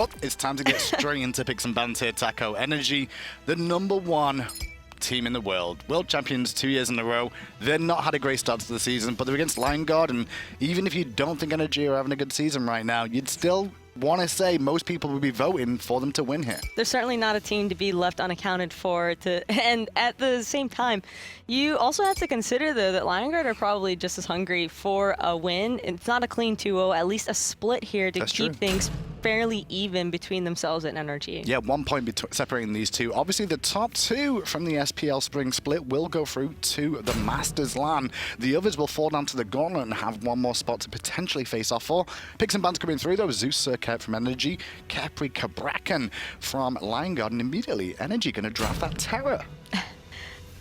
But it's time to get straight into picks and bans here. Taco NRG, the #1 team in the world. World champions 2 years in a row. They've not had a great start to the season, but they're against Lion Guard, and even if you don't think NRG are having a good season right now, you'd still want to say most people would be voting for them to win here. They're certainly not a team to be left unaccounted for. And at the same time, you also have to consider, though, that Lion Guard are probably just as hungry for a win. It's not a clean 2-0, at least a split here to keep things fairly even between themselves and NRG. Yeah, 1 point separating these two. Obviously, the top two from the SPL Spring Split will go through to the Masters LAN. The others will fall down to the Gauntlet and have one more spot to potentially face off for. Picks and bans coming through, though. Zeus Circuit from NRG, Capri Cabrakan from Lion Guard, and immediately NRG going to draft that Terra.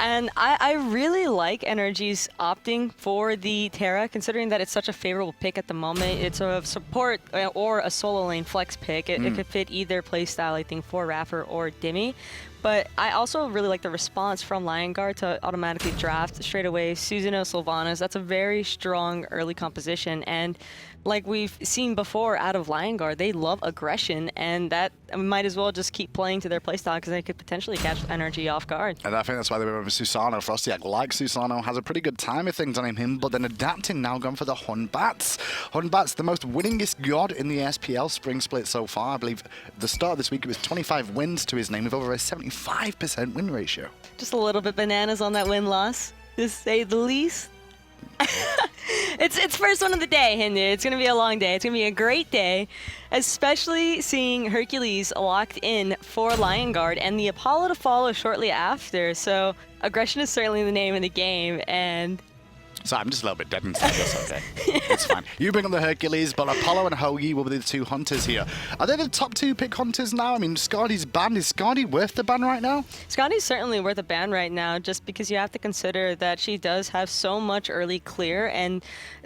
And I really like NRG's opting for the Terra, considering that it's such a favorable pick at the moment. It's a support or a solo lane flex pick. It could fit either playstyle, I think, for Raffer or Dimmy. But I also really like the response from Lion Guard to automatically draft straight away Susanoo Sylvanas. That's a very strong early composition. And like we've seen before out of Lion Guard, they love aggression, and that might as well just keep playing to their playstyle because they could potentially catch NRG off guard. And I think that's why they went with Susanoo. Frostiak, like Susanoo, has a pretty good time of things on him, but then adapting now gone for the Hunbats. Hunbats, the most winningest god in the SPL Spring Split so far. I believe at the start of this week it was 25 wins to his name with over a 75% win ratio. Just a little bit bananas on that win-loss, to say the least. It's first one of the day, Hindu. It's going to be a long day. It's going to be a great day, especially seeing Hercules locked in for Lion Guard and the Apollo to follow shortly after. So aggression is certainly the name of the game, and so I'm just a little bit dead inside. That's okay. It's fine. You bring on the Hercules, but Apollo and Hoagie will be the two hunters here. Are they the top two pick hunters now? I mean, Scardy's ban. Is Scardy worth the ban right now? Scardy's certainly worth a ban right now, just because you have to consider that she does have so much early clear. And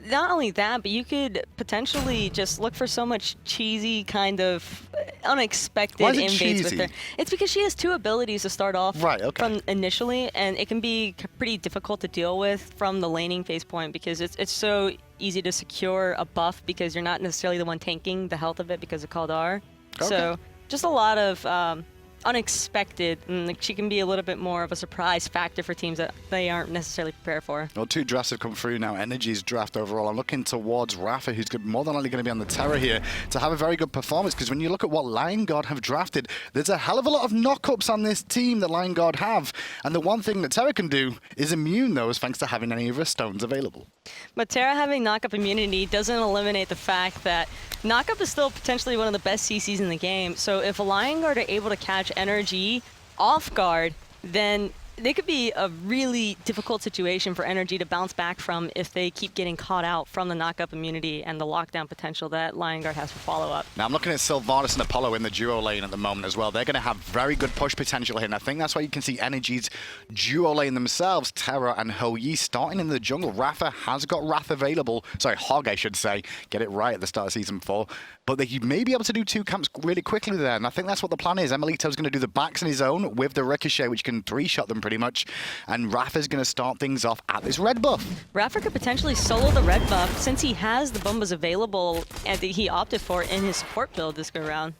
not only that, but you could potentially just look for so much cheesy kind of unexpected invades with her. It's because she has two abilities to start off from initially, and it can be pretty difficult to deal with from the laning phase point because it's so easy to secure a buff because you're not necessarily the one tanking the health of it because of Kaldar. So just a lot of unexpected, and like, she can be a little bit more of a surprise factor for teams that they aren't necessarily prepared for. Well, two drafts have come through now. NRG's draft overall. I'm looking towards Rafa, who's more than likely going to be on the Terra here, to have a very good performance, because when you look at what Lion Guard have drafted, there's a hell of a lot of knockups on this team that Lion Guard have. And the one thing that Terra can do is immune those thanks to having any of her stones available. But Terra having knockup immunity doesn't eliminate the fact that knockup is still potentially one of the best CCs in the game. So if Lion Guard are able to catch NRG off guard, then they could be a really difficult situation for NRG to bounce back from if they keep getting caught out from the knockup immunity and the lockdown potential that Lion Guard has for follow-up. Now I'm looking at Sylvanas and Apollo in the duo lane at the moment as well. They're going to have very good push potential here, and I think that's why you can see NRG's duo lane themselves, Terra and Hoyi, starting in the jungle. Rafa has got Wrath available. Sorry, Hog, I should say. Get it right at the start of Season 4. But they may be able to do two camps really quickly there, and I think that's what the plan is. Emelito's going to do the backs on his own with the Ricochet, which can three-shot them pretty much, and Rafa's going to start things off at this red buff. Rafa could potentially solo the red buff since he has the Bombas available and that he opted for in his support build this go round.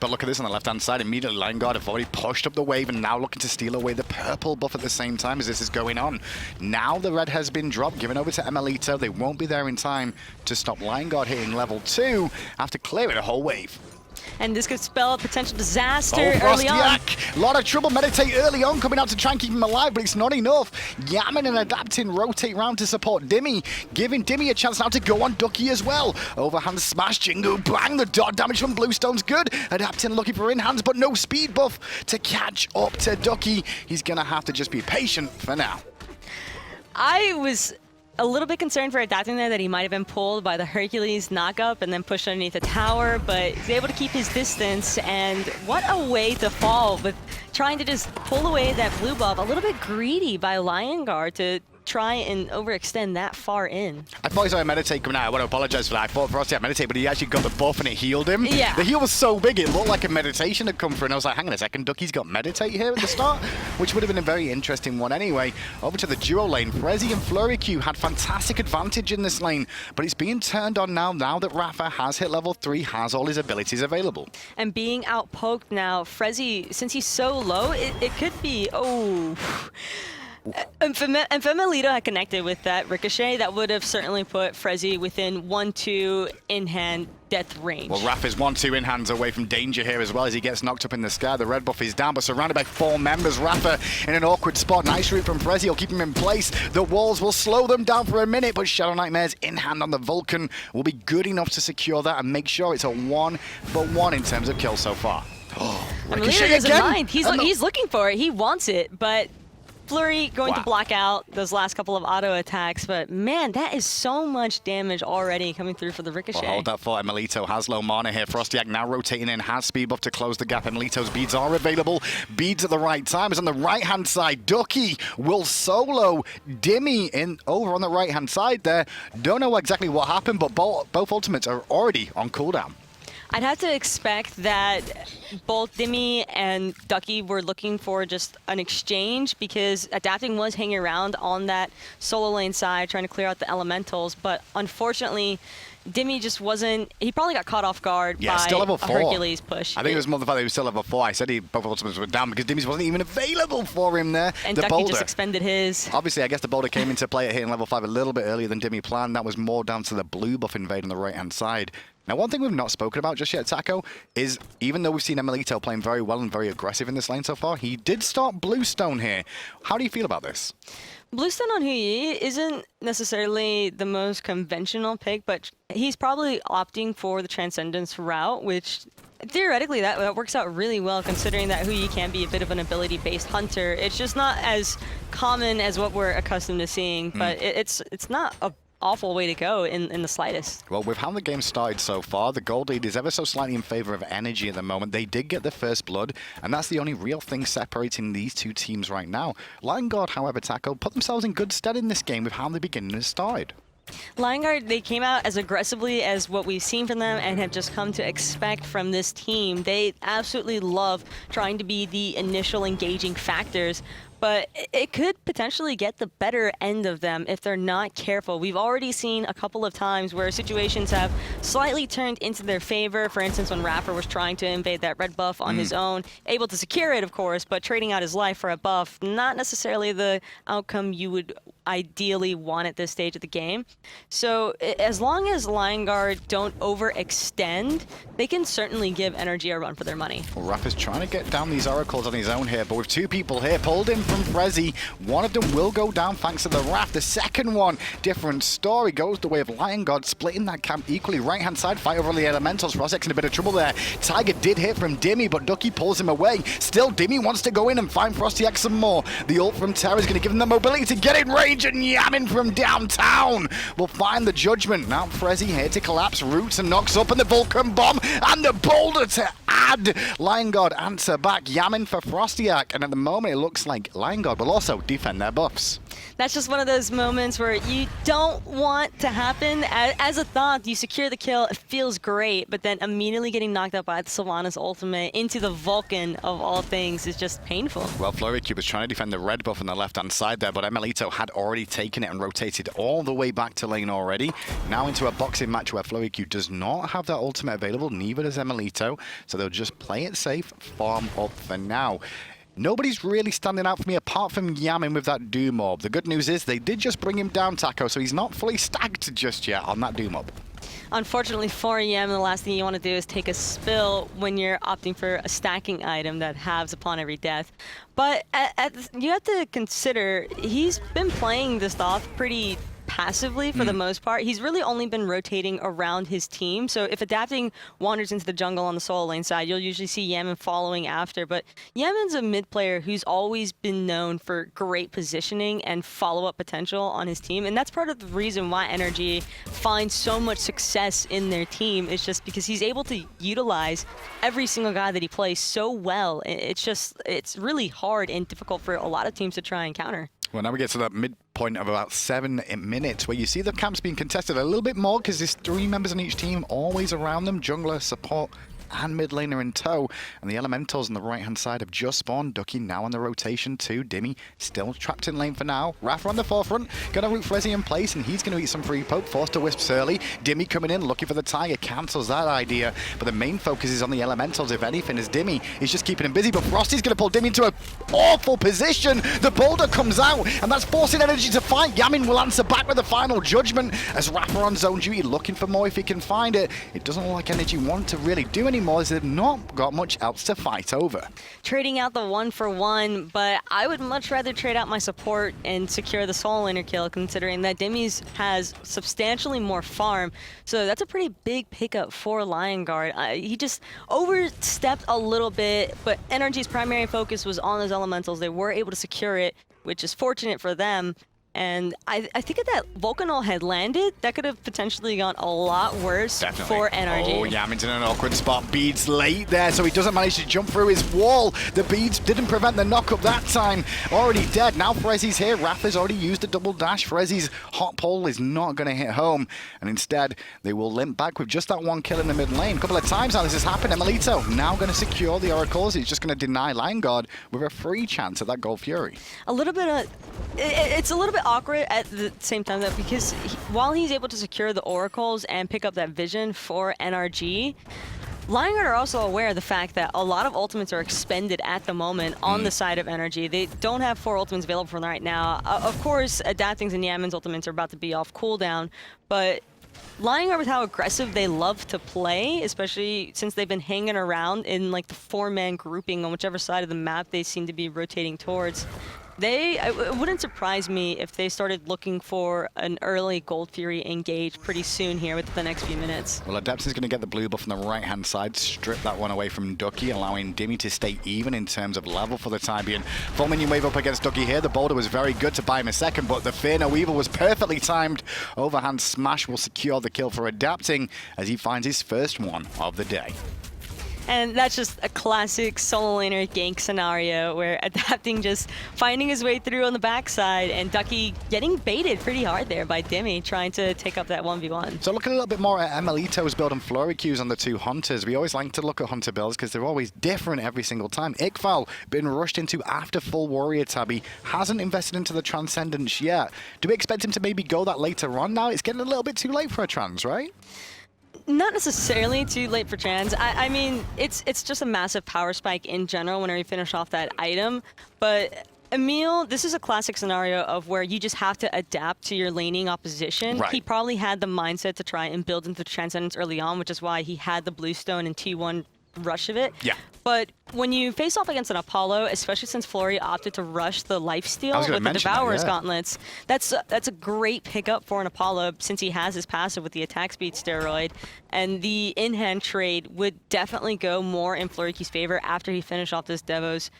But look at this on the left-hand side. Immediately, Lion Guard have already pushed up the wave and now looking to steal away the purple buff at the same time as this is going on. Now the red has been dropped, given over to Emelito. They won't be there in time to stop Lion Guard hitting level 2 after clearing a whole wave. And this could spell a potential disaster early on. A lot of trouble. Meditate early on, coming out to try and keep him alive, but it's not enough. Yaman and adapting, rotate round to support Dimmy, giving Dimmy a chance now to go on Ducky as well. Overhand smash, Jingu, bang, the dot damage from Bluestone's good. Adapting, looking for in hands, but no speed buff to catch up to Ducky. He's going to have to just be patient for now. I was a little bit concerned for adapting there that he might have been pulled by the Hercules knockup and then pushed underneath the tower, but he's able to keep his distance, and what a way to fall with trying to just pull away that blue buff. A little bit greedy by Lion Guard to try and overextend that far in. I thought he saw a meditate coming out. I want to apologize for that. I thought Frosty had meditate, but he actually got the buff and it healed him. Yeah. The heal was so big, it looked like a meditation had come through, and I was like, hang on a second, Ducky's got meditate here at the start, which would have been a very interesting one anyway. Over to the duo lane, Frezzy and FlurryQ had fantastic advantage in this lane, but it's being turned on now that Rafa has hit level 3, has all his abilities available. And being outpoked now, Frezzy, since he's so low, it could be, and Femelito had connected with that ricochet, that would have certainly put Frezzy within 1-2 in-hand death range. Well, Raph is 1-2 in hands away from danger here as well as he gets knocked up in the sky. The red buff is down, but surrounded by 4 members. Rafa in an awkward spot. Nice route from Frezzy. He'll keep him in place. The walls will slow them down for a minute, but Shadow Nightmares in hand on the Vulcan will be good enough to secure that and make sure it's a 1-for-1 in terms of kills so far. Ricochet doesn't mind. He's looking for it. He wants it, but Flurry going to block out those last couple of auto attacks, but man, that is so much damage already coming through for the Ricochet. Well, hold that thought. Emelito has low mana here. Frostiak now rotating in, has speed buff to close the gap. Emelito's beads are available. Beads at the right time. Is on the right-hand side. Ducky will solo Dimmy in over on the right-hand side there. Don't know exactly what happened, but both ultimates are already on cooldown. I'd have to expect that both Dimmy and Ducky were looking for just an exchange, because Adapting was hanging around on that solo lane side trying to clear out the elementals, but unfortunately Dimmy just wasn't, he probably got caught off guard by still level 4. a Hercules push. I think it was more the fact that he was still level 4. I said both ultimates were down because Dimmy's wasn't even available for him there. And the Ducky boulder just expended his. Obviously, I guess the boulder came into play at hitting level 5 a little bit earlier than Dimmy planned. That was more down to the blue buff invade on the right-hand side. Now, one thing we've not spoken about just yet, Taco, is even though we've seen Emelito playing very well and very aggressive in this lane so far, he did start Bluestone here. How do you feel about this? Bluestone on Huyi isn't necessarily the most conventional pick, but he's probably opting for the Transcendence route, which theoretically that works out really well, considering that Huyi can be a bit of an ability-based hunter. It's just not as common as what we're accustomed to seeing, but it's not a awful way to go in the slightest. Well, with how the game started so far, the gold lead is ever so slightly in favor of NRG at the moment. They did get the first blood, and that's the only real thing separating these two teams right now. Lion Guard, however, Taco, put themselves in good stead in this game with how the beginning has started. Lion Guard, they came out as aggressively as what we've seen from them and have just come to expect from this team. They absolutely love trying to be the initial engaging factors, but it could potentially get the better end of them if they're not careful. We've already seen a couple of times where situations have slightly turned into their favor. For instance, when Rapper was trying to invade that red buff on his own, able to secure it, of course, but trading out his life for a buff, not necessarily the outcome you would ideally want at this stage of the game. So as long as Lion Guard don't overextend, they can certainly give NRG a run for their money. Well, Rapper's trying to get down these oracles on his own here, but with 2 people here pulled in from Frezzy, one of them will go down thanks to the Wrath. The second one, different story, goes the way of Lion Guard, splitting that camp equally. Right-hand side fight over on the Elementals. Frozek's in a bit of trouble there. Tiger did hit from Dimmy, but Ducky pulls him away. Still, Dimmy wants to go in and find Frosty X some more. The ult from Terra is going to give him the mobility to get in range, and Yamin from downtown will find the judgment. Now Frezzy here to collapse roots and knocks up, and the Vulcan bomb and the boulder to add. Lion Guard answer back. Yamin for Frostiak, and at the moment it looks like Lion Guard will also defend their buffs. That's just one of those moments where you don't want to happen. As a thought, you secure the kill, it feels great, but then immediately getting knocked out by the Sylvanas ultimate into the Vulcan of all things is just painful. Well, FlurryQ was trying to defend the red buff on the left-hand side there, but Emelito had already taken it and rotated all the way back to lane already. Now into a boxing match where FlurryQ does not have that ultimate available, neither does Emelito, so they'll just play it safe, farm up for now. Nobody's really standing out for me apart from Yamin with that Doom Orb. The good news is they did just bring him down, Taco, so he's not fully stacked just yet on that Doom Orb. Unfortunately for Yamin, the last thing you want to do is take a spill when you're opting for a stacking item that halves upon every death. But you have to consider, he's been playing this off pretty passively for the most part. He's really only been rotating around his team. So if Adapting wanders into the jungle on the solo lane side, you'll usually see Yamin following after. But Yamin's a mid player who's always been known for great positioning and follow-up potential on his team. And that's part of the reason why NRG finds so much success in their team. It's just because he's able to utilize every single guy that he plays so well. It's really hard and difficult for a lot of teams to try and counter. Well, now we get to that mid point of about 7 minutes, where you see the camps being contested a little bit more because there's 3 members on each team always around them, jungler, support, and mid laner in tow. And the elementals on the right hand side have just spawned. Ducky now on the rotation too. Dimmy still trapped in lane for now. Rafa on the forefront, gonna root Frezzy in place, and he's gonna eat some free poke. Forced to wisps early. Dimmy coming in looking for the tiger, cancels that idea, but the main focus is on the elementals. If anything, as Dimmy is just keeping him busy, but Frosty's gonna pull Dimmy into an awful position. The boulder comes out, and that's forcing NRG to fight. Yamin will answer back with the final judgment as Rafa on zone duty, looking for more if he can find it. It doesn't look like NRG want to really do any more, as they've not got much else to fight over. Trading out the 1-for-1, but I would much rather trade out my support and secure the solo laner kill, considering that Dimmy's has substantially more farm. So that's a pretty big pickup for Lion Guard. He just overstepped a little bit, but NRG's primary focus was on those elementals. They were able to secure it, which is fortunate for them. And I think if that Volcanol had landed, that could have potentially gone a lot worse for NRG. Oh, Yamin's in an awkward spot. Beads late there, so he doesn't manage to jump through his wall. The beads didn't prevent the knock-up that time. Already dead. Now Frezzy's here. Rafa's already used a double dash. Frezzy's hot pole is not going to hit home. And instead, they will limp back with just that one kill in the mid lane. A couple of times now this has happened. Emelito now going to secure the oracles. He's just going to deny Lion Guard with a free chance at that Gold Fury. A little bit of... It's a little bit awkward at the same time, though, because while he's able to secure the oracles and pick up that vision for NRG, Lion Guard are also aware of the fact that a lot of ultimates are expended at the moment on the side of NRG. They don't have 4 ultimates available for them right now. Of course, Adapting's and Yamin's ultimates are about to be off cooldown, but Lion Guard, with how aggressive they love to play, especially since they've been hanging around in like the 4-man grouping on whichever side of the map they seem to be rotating towards, it wouldn't surprise me if they started looking for an early Gold Fury engage pretty soon here within the next few minutes. Well, Adeption's going to get the blue buff on the right-hand side, strip that one away from Ducky, allowing Dimmy to stay even in terms of level for the time being. Full minion wave up against Ducky here. The boulder was very good to buy him a second, but the Fear No Evil was perfectly timed. Overhand smash will secure the kill for Adapting as he finds his first one of the day. And that's just a classic solo laner gank scenario where Adapting just finding his way through on the backside and Ducky getting baited pretty hard there by Dimmy trying to take up that 1v1. So looking a little bit more at Emelito's build and Flurry Qs on the 2 Hunters. We always like to look at Hunter builds because they're always different every single time. Iqbal been rushed into after full Warrior Tabby, hasn't invested into the Transcendence yet. Do we expect him to maybe go that later on now? It's getting a little bit too late for a Trans, right? Not necessarily too late for Trans. I mean, it's just a massive power spike in general whenever you finish off that item. But Emil, this is a classic scenario of where you just have to adapt to your laning opposition. Right. He probably had the mindset to try and build into Transcendence early on, which is why he had the Bluestone and T1 rush of it. Yeah. But when you face off against an Apollo, especially since Flurry opted to rush the lifesteal with the Devourer's Gauntlets, that's a great pickup for an Apollo since he has his passive with the attack speed steroid. And the in-hand trade would definitely go more in Flurry's favor after he finished off this Devos.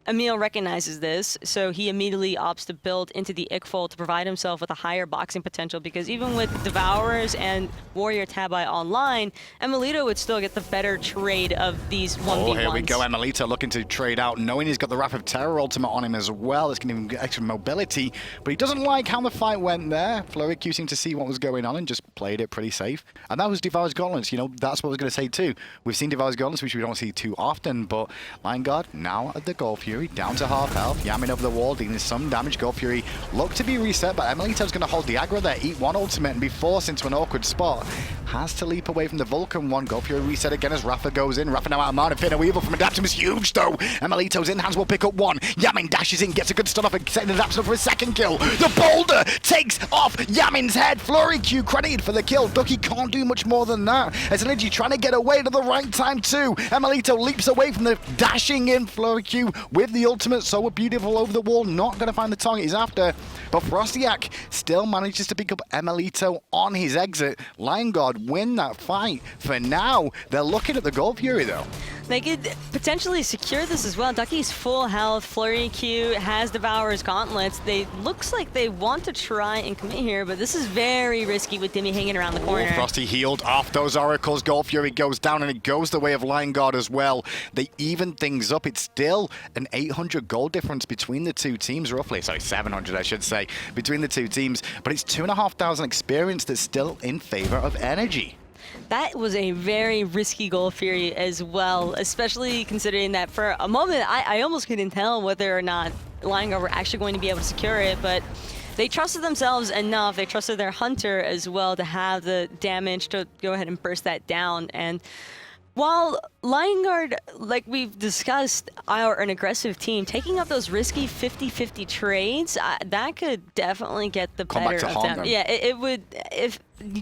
Emil recognizes this, so he immediately opts to build into the Iqfol to provide himself with a higher boxing potential, because even with Devourers and Warrior Tabi online, Emelito would still get the better trade of these 1v1s. Oh, here we go. Emelito looking to trade out, knowing he's got the Wrath of Terror ultimate on him as well. It's going to give him extra mobility, but he doesn't like how the fight went there. Flurry Q seemed to see what was going on and just played it pretty safe. And that was Devourer's Gauntlets. You know, that's what I was going to say too. We've seen Devourer's Gauntlets, which we don't see too often, but Lion Guard now at the Gold Fury, down to half health. Yamin over the wall, dealing some damage. Gold Fury look to be reset, but Emelito's going to hold the aggro there, eat one ultimate and be forced into an awkward spot. Has to leap away from the Vulcan one. Gold Fury reset again as Rafa goes in. Rafa now out of mana. Fear No Evil from Adaptum is huge though. Emelito's in, hands will pick up one. Yamin dashes in, gets a good stun off and setting Adaptum up for a second kill. The boulder takes off Yamin's head. Flurry Q credited for the kill. Ducky can't do much more than that. As NRG trying to get away at the right time too. Emelito leaps away from the dashing in Flurry Q with the ultimate. So beautiful over the wall. Not going to find the target he's after. But Frostiak still manages to pick up Emelito on his exit. Lion Guard win that fight. For now, they're looking at the Gold Fury though. They could potentially secure this as well. Ducky's full health, Flurry Q has Devourer's Gauntlets. They looks like they want to try and commit here, but this is very risky with Dimmy hanging around the corner. Frosty healed off those oracles. Gold Fury goes down, and it goes the way of Lion Guard as well. They even things up. It's still an 800 gold difference between the two teams, roughly. Sorry, 700, I should say, between the two teams. But it's 2,500 experience that's still in favor of NRG. That was a very risky Gold Fury as well, especially considering that for a moment, I almost couldn't tell whether or not Lion Guard were actually going to be able to secure it, but they trusted themselves enough, they trusted their Hunter as well to have the damage to go ahead and burst that down. And while Lion Guard, like we've discussed, are an aggressive team, taking up those risky 50-50 trades, that could definitely get the better of them. Yeah, it would. If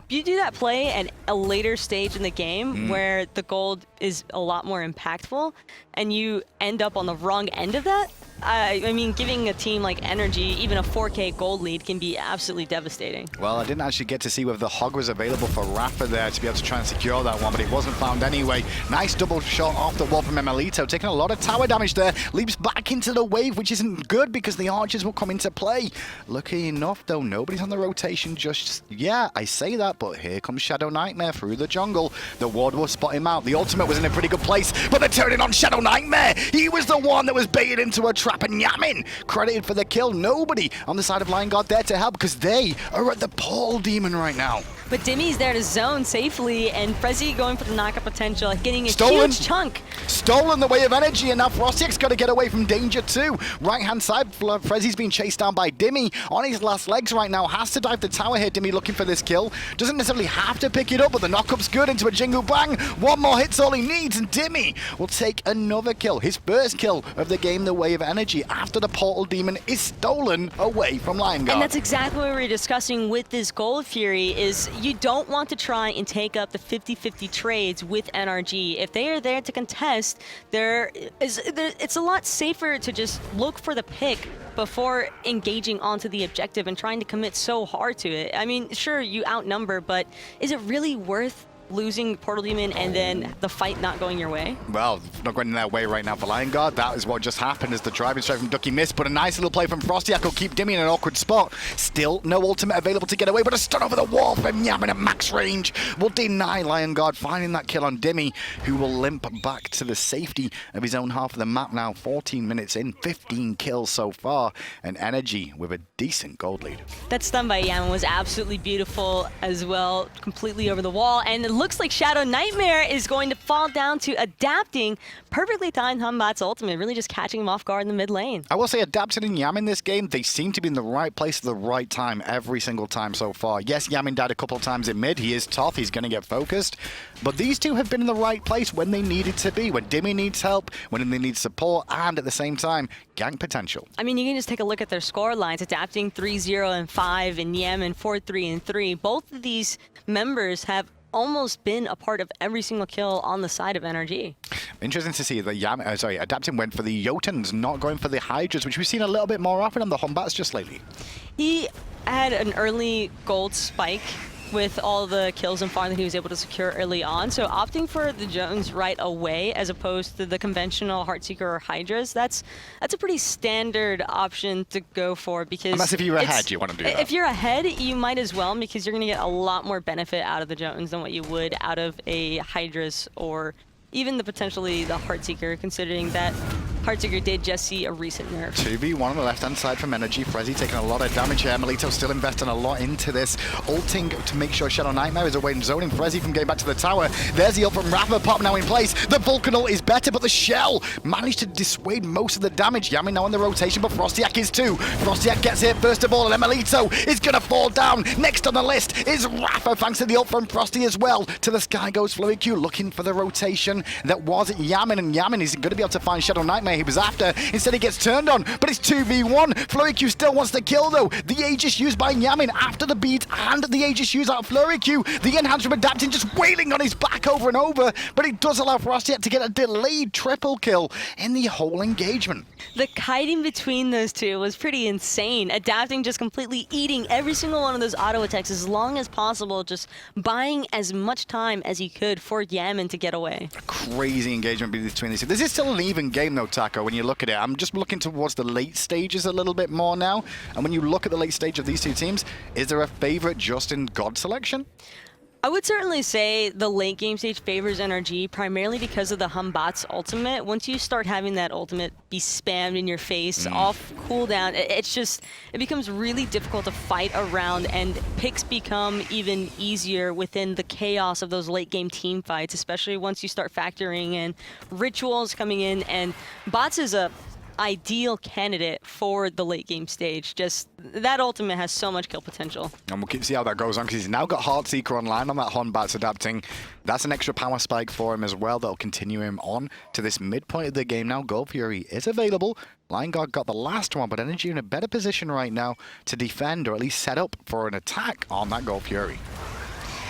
you do that play at a later stage in the game where the gold is a lot more impactful and you end up on the wrong end of that, I mean, giving a team like NRG even a 4K gold lead can be absolutely devastating. Well, I didn't actually get to see whether the Hog was available for Rafa there to be able to try and secure that one, but it wasn't found anyway. Nice double shot off the wall from Emelito, taking a lot of tower damage there. Leaps back into the wave, which isn't good because the archers will come into play. Lucky enough, though, nobody's on the rotation just... Yeah, I say that, but here comes Shadow Nightmare through the jungle. The ward will spot him out. The ultimate was in a pretty good place, but they're turning on Shadow Nightmare. He was the one that was baited into a trap, and Yamin credited for the kill. Nobody on the side of Lion Guard there to help because they are at the Paul Demon right now. But Dimmy's there to zone safely, and Frezzy going for the knockup potential, getting a Stolen. huge chunk. Stolen the way of energy, and now Frostiak's got to get away from danger too. Right-hand side, Frezzy's being chased down by Dimmy on his last legs right now. Has to dive the tower here, Dimmy looking for this kill. Doesn't necessarily have to pick it up, but the knockup's good into a Jingu Bang. One more hit's all he needs, and Dimmy will take another kill. His first kill of the game, the way of energy, after the Portal Demon is stolen away from Lion Guard. And that's exactly what we were discussing with this Gold Fury, is you don't want to try and take up the 50-50 trades with NRG. If they are there to contest, it's a lot safer to just look for the pick before engaging onto the objective and trying to commit so hard to it. I mean, sure, you outnumber, but is it really worth losing Portal Demon and then the fight not going your way? Well, not going in their way right now for Lion Guard. That is what just happened as the driving straight from Ducky missed, but a nice little play from Frostiak will keep Dimmy in an awkward spot. Still no ultimate available to get away, but a stun over the wall from Yamin at max range will deny Lion Guard finding that kill on Dimmy, who will limp back to the safety of his own half of the map now. 14 minutes in, 15 kills so far, and NRG with a decent gold lead. That stun by Yamin was absolutely beautiful as well, completely over the wall, and it looks like Shadow Nightmare is going to fall down to adapting. Perfectly timed Humbat's ultimate, really just catching him off guard in the mid lane. I will say Adapted and Yamin this game, they seem to be in the right place at the right time every single time so far. Yes, Yamin died a couple of times in mid. He is tough. He's going to get focused. But these two have been in the right place when they needed to be, when Dimmy needs help, when they need support, and at the same time, gank potential. I mean, you can just take a look at their score lines. Adapting 3-0 and 5, and Yamin 4-3 and 3. Both of these members have almost been a part of every single kill on the side of NRG. Interesting to see that Adapting went for the Jotuns, not going for the Hydras, which we've seen a little bit more often on the Humbats just lately. He had an early gold spike with all the kills and farm that he was able to secure early on. So opting for the Jones right away as opposed to the conventional Heartseeker or Hydras, that's a pretty standard option to go for, because unless if you're ahead, you want to do that. If you're ahead, you might as well, because you're going to get a lot more benefit out of the Jones than what you would out of a Hydras or even potentially the Heartseeker, considering that Heartseeker did just see a recent nerf. 2v1 on the left-hand side from NRG. Frezzy taking a lot of damage here. Melito still investing a lot into this. Ulting to make sure Shadow Nightmare is away and zoning Frezzy from getting back to the tower. There's the ult from Rafa Pop now in place. The Vulcan ult is better, but the Shell managed to dissuade most of the damage. Yamin now on the rotation, but Frostiak is too. Frostiak gets hit first of all, and Melito is going to fall down. Next on the list is Rafa, thanks to the ult from Frosty as well. To the sky goes Flurry Q, looking for the rotation. That was Yamin, and Yamin is going to be able to find Shadow Nightmare he was after. Instead, he gets turned on, but it's 2v1. Flurry Q still wants the kill, though. The Aegis used by Yamin after the beat, and the Aegis used out of Flurry Q. The enhanced from Adapting just wailing on his back over and over, but it does allow Frosty to get a delayed triple kill in the whole engagement. The kiting between those two was pretty insane. Adapting just completely eating every single one of those auto attacks as long as possible, just buying as much time as he could for Yamin to get away. A crazy engagement between these two. This is still an even game though, Taco, when you look at it. I'm just looking towards the late stages a little bit more now. And when you look at the late stage of these two teams, is there a favorite just in God selection? I would certainly say the late game stage favors NRG primarily because of the Humbat's ultimate. Once you start having that ultimate be spammed in your face off cooldown, it becomes really difficult to fight around, and picks become even easier within the chaos of those late game team fights, especially once you start factoring in rituals coming in, and bots is a ideal candidate for the late game stage. Just that ultimate has so much kill potential. And we'll see how that goes on, because he's now got Heartseeker online on that Honbat's Adapting. That's an extra power spike for him as well. That'll continue him on to this midpoint of the game now. Gold Fury is available. Lion Guard got the last one, but NRG in a better position right now to defend, or at least set up for an attack on that Gold Fury.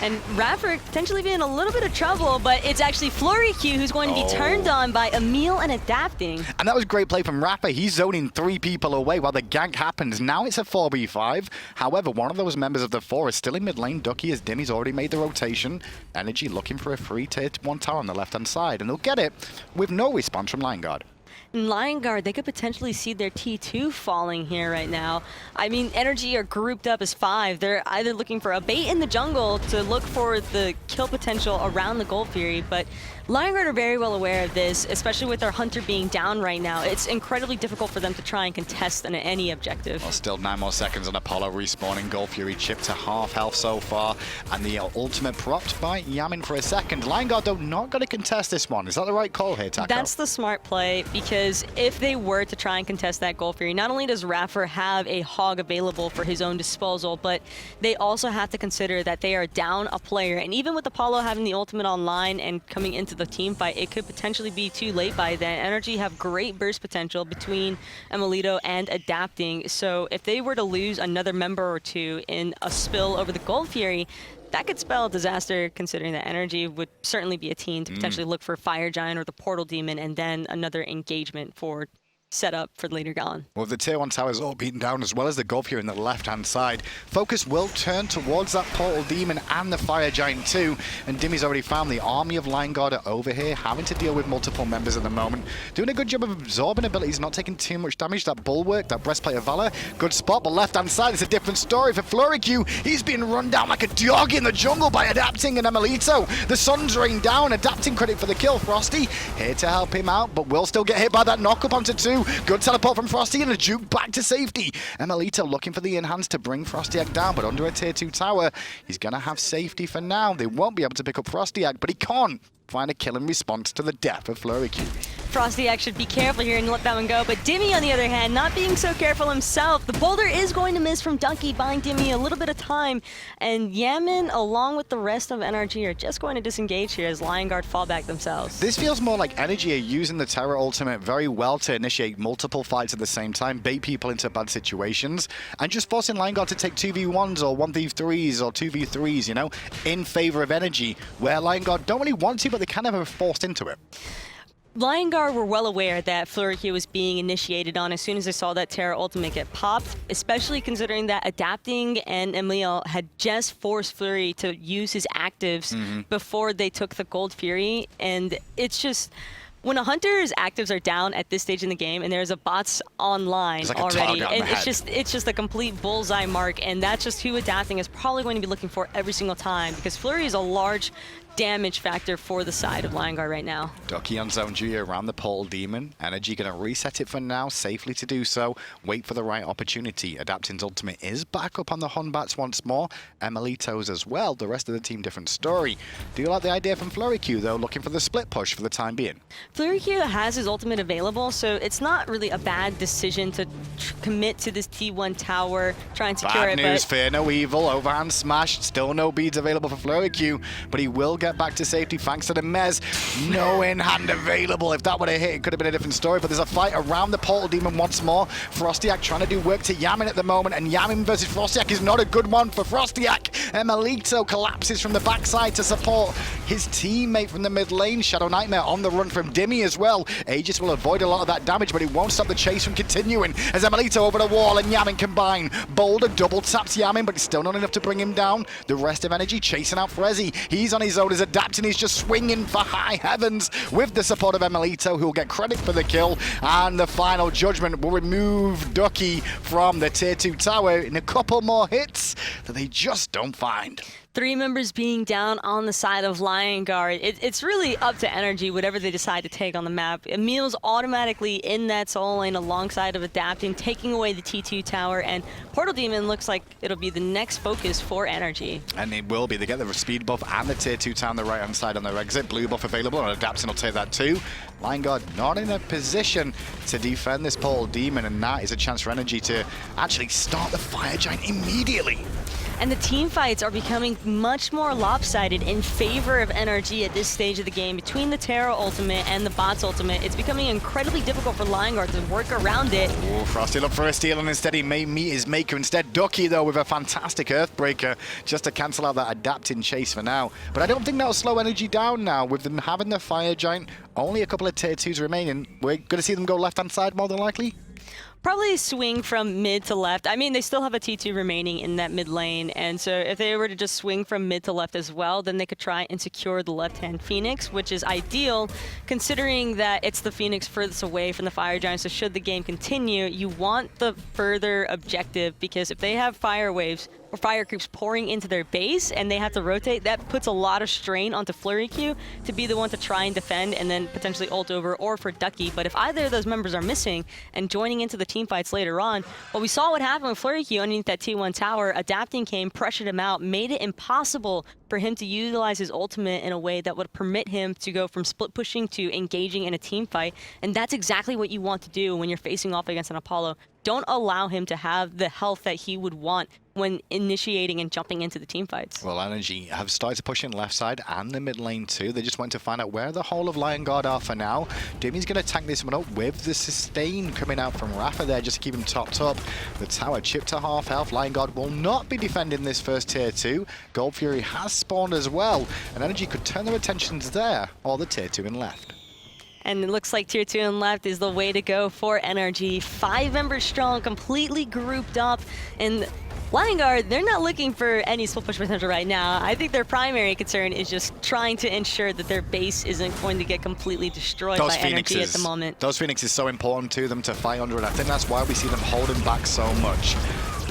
And Rafford potentially be in a little bit of trouble, but it's actually Flurry Q who's going to be turned on by Emil and Adapting. And that was great play from Rafa. He's zoning 3 people away while the gank happens. Now it's a 4v5. However, one of those members of the 4 is still in mid lane. Ducky, as Dimmy's already made the rotation. NRG looking for a free tier 1 tower on the left-hand side, and they'll get it with no response from Lion Guard. In Lion Guard, they could potentially see their T2 falling here right now. I mean, NRG are grouped up as 5. They're either looking for a bait in the jungle to look for the kill potential around the Gold Fury, but Lion Guard are very well aware of this, especially with their Hunter being down right now. It's incredibly difficult for them to try and contest on any objective. Well, still 9 more seconds on Apollo respawning. Gold Fury chipped to half health so far, and the ultimate propped by Yamin for a second. Lion Guard, though, not going to contest this one. Is that the right call here, Taco? That's the smart play, because if they were to try and contest that Gold Fury, not only does Raffer have a hog available for his own disposal, but they also have to consider that they are down a player. And even with Apollo having the ultimate online and coming into the team fight, it could potentially be too late by then. NRG have great burst potential between Emilito and Adapting, so if they were to lose another member or 2 in a spill over the Gold Fury, that could spell disaster, considering that NRG would certainly be a team to potentially look for Fire Giant or the Portal Demon, and then another engagement for set up for later on. Well, the tier 1 towers all beaten down, as well as the Gold Fury on the left-hand side. Focus will turn towards that Portal Demon and the Fire Giant too, and Dimmy's already found the army of Lion Guard over here, having to deal with multiple members at the moment. Doing a good job of absorbing abilities, not taking too much damage. That Bulwark, that Breastplate of Valor, good spot, but left-hand side is a different story for Flurry Q. He's being run down like a dog in the jungle by Adapting and Emilito. The sun's rained down. Adapting credit for the kill. Frosty here to help him out, but will still get hit by that knock-up onto 2. Good teleport from Frosty and a juke back to safety. Emilito looking for the enhance to bring Frosty Egg down, but under a tier 2 tower, he's going to have safety for now. They won't be able to pick up Frosty Egg, but he can't find a kill in response to the death of Flurry Q. Frosty Egg should be careful here and let that one go, but Dimmy, on the other hand, not being so careful himself. The boulder is going to miss from Ducky, buying Dimmy a little bit of time, and Yamin, along with the rest of NRG, are just going to disengage here as Lion Guard fall back themselves. This feels more like NRG are using the Terror ultimate very well to initiate multiple fights at the same time, bait people into bad situations, and just forcing Lion Guard to take 2v1s or 1v3s or 2v3s, you know, in favor of NRG, where Lion Guard don't really want to, but they kind of are forced into it. Lion Guard were well aware that Flurry Q was being initiated on as soon as they saw that Terra ultimate get popped, especially considering that Adapting and Emil had just forced Flurry to use his actives before they took the Gold Fury, and it's just... when a Hunter's actives are down at this stage in the game and there's a bots online like already, it's just a complete bullseye mark, and that's just who Adapting is probably going to be looking for every single time, because Flurry is a large damage factor for the side of Lion Guard right now. Ducky on zone G around the Portal Demon. NRG going to reset it for now, safely to do so. Wait for the right opportunity. Adapting's ultimate is back up on the Honbats once more. Emilito's as well. The rest of the team, different story. Do you like the idea from Flurry Q, though, looking for the split push for the time being? Flurry Q has his ultimate available, so it's not really a bad decision to commit to this T1 tower, try and secure Bad it. News, fear no evil. Overhand smash. Still no beads available for Flurry Q, but he will get get back to safety thanks to the Mez. No in-hand available. If that would have hit, it could have been a different story, but there's a fight around the Portal Demon once more. Frostiak trying to do work to Yamin at the moment, and Yamin versus Frostiak is not a good one for Frostiak. Emelito collapses from the backside to support his teammate from the mid lane. Shadow Nightmare on the run from Dimmy as well. Aegis will avoid a lot of that damage, but it won't stop the chase from continuing as Emelito over the wall and Yamin combine. Boulder double taps Yamin, but it's still not enough to bring him down. The rest of NRG chasing out Frezzy. He's on his own as Adapting. He's just swinging for high heavens with the support of Emelito, who will get credit for the kill. And the final judgment will remove Ducky from the tier 2 tower in a couple more hits that they just don't find. 3 members being down on the side of Lion Guard. It's really up to NRG, whatever they decide to take on the map. Emil's automatically in that solo lane alongside of Adapting, taking away the T2 tower, and Portal Demon looks like it'll be the next focus for NRG. And it will be. They get the speed buff and the tier 2 tower on the right-hand side on their exit. Blue buff available, and Adapting will take that too. Lion Guard not in a position to defend this Portal Demon, and that is a chance for NRG to actually start the Fire Giant immediately. And the team fights are becoming much more lopsided in favor of NRG at this stage of the game. Between the Terra ultimate and the Bot's ultimate, it's becoming incredibly difficult for Lion Guard to work around it. Oh, Frosty looked for a steal, and instead he may meet his maker. Instead, Ducky, though, with a fantastic Earthbreaker just to cancel out that Adapting chase for now. But I don't think that'll slow NRG down now. With them having the Fire Giant, only a couple of tier 2s remaining. We're going to see them go left-hand side more than likely. Probably swing from mid to left. I mean, they still have a T2 remaining in that mid lane, and so if they were to just swing from mid to left as well, then they could try and secure the left-hand Phoenix, which is ideal, considering that it's the Phoenix furthest away from the Fire Giant, so should the game continue, you want the further objective, because if they have fire waves or fire creeps pouring into their base and they have to rotate, that puts a lot of strain onto Flurry Q to be the one to try and defend and then potentially ult over, or for Ducky. But if either of those members are missing and joining into the team fights later on, well, we saw what happened with Flurry Q underneath that T1 tower. Adapting came, pressured him out, made it impossible for him to utilize his ultimate in a way that would permit him to go from split pushing to engaging in a team fight. And that's exactly what you want to do when you're facing off against an Apollo. Don't allow him to have the health that he would want when initiating and jumping into the team fights. Well, NRG have started to push in left side and the mid lane too. They just want to find out where the whole of Lion Guard are for now. Dimmy's going to tank this one up with the sustain coming out from Rafa there just to keep him topped up. The tower chipped to half health. Lion Guard will not be defending this first tier 2. Gold Fury has spawned as well, and NRG could turn their attentions there, or the tier 2 in left. And it looks like tier 2 and left is the way to go for NRG. 5 members strong, completely grouped up. And Lion Guard, they're not looking for any split push potential right now. I think their primary concern is just trying to ensure that their base isn't going to get completely destroyed by NRG at the moment. Those Phoenixes are so important to them to fight under, and I think that's why we see them holding back so much.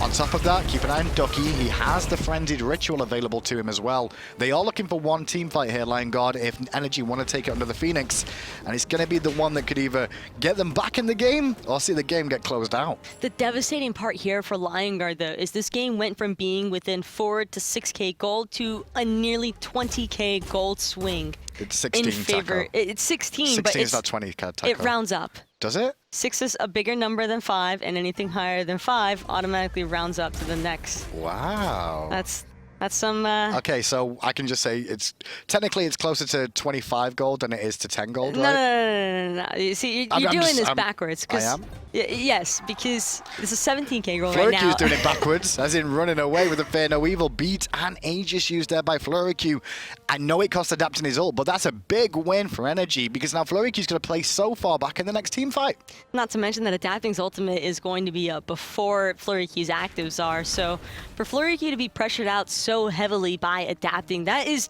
On top of that, keep an eye on Ducky. He has the Frenzied Ritual available to him as well. They are looking for one team fight here, Lion Guard, if NRG want to take it under the Phoenix. And it's going to be the one that could either get them back in the game or see the game get closed out. The devastating part here for Lion Guard, though, is this game went from being within 4 to 6k gold to a nearly 20k gold swing. It's 16, in favor. Taco. It's 16, but is not 20, Taco. It rounds up. Does it? 6 is a bigger number than 5, and anything higher than 5 automatically rounds up to the next. Wow. That's some... Okay, so I can just say it's technically it's closer to 25 gold than it is to 10 gold, right? No. You see, you're doing this backwards. I am? Yes, because this is 17k gold Flurry right now. Q's doing it backwards, as in running away with a Fear No Evil beat and Aegis used there by Flurry Q. I know it costs Adapting his ult, but that's a big win for NRG because now Flurry Q's going to play so far back in the next team fight. Not to mention that Adapting's ultimate is going to be up before Flurry Q's actives are. So for Flurry Q to be pressured out so heavily by Adapting, that is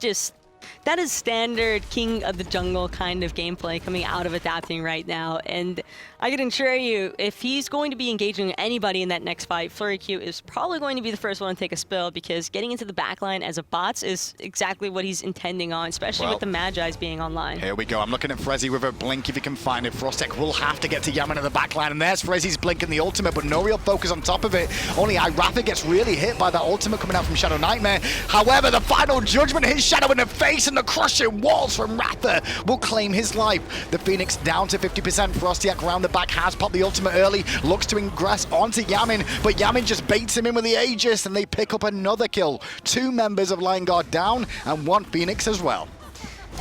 standard King of the Jungle kind of gameplay coming out of Adapting right now. And I can assure you, if he's going to be engaging anybody in that next fight, Flurry Q is probably going to be the first one to take a spill, because getting into the backline as a bot is exactly what he's intending on, especially with the Magi's being online. Here we go. I'm looking at Frezzy with a blink if he can find it. Frostek will have to get to Yaman at the backline, and there's Frezzy's blink in the ultimate, but no real focus on top of it. Only Rafa gets really hit by that ultimate coming out from Shadow Nightmare. However, the final judgment hits Shadow in the face. base, and the crushing walls from Ratha will claim his life. The Phoenix down to 50%. Frostiak around the back has popped the ultimate early, looks to ingress onto Yamin, but Yamin just baits him in with the Aegis, and they pick up another kill. 2 members of Lion Guard down, and 1 Phoenix as well.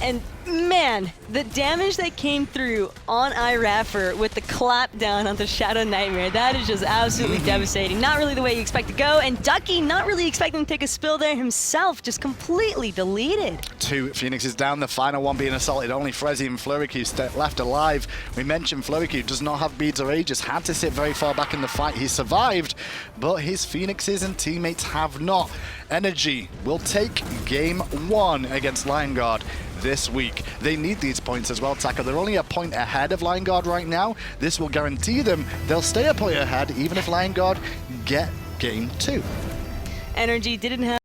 And man, the damage that came through on iRaffer with the clap down on the Shadow Nightmare, that is just absolutely devastating. Not really the way you expect to go, and Ducky not really expecting to take a spill there himself, just completely deleted. 2 Phoenixes down, the final one being assaulted. Only Frezzy and Fluriku left alive. We mentioned Fluriku does not have beads or Aegis, had to sit very far back in the fight. He survived, but his Phoenixes and teammates have not. NRG will take game 1 against Lion Guard this week. They need these points as well, Taka. They're only a point ahead of Lion Guard right now. This will guarantee them they'll stay a point ahead even if Lion Guard get game 2. NRG didn't have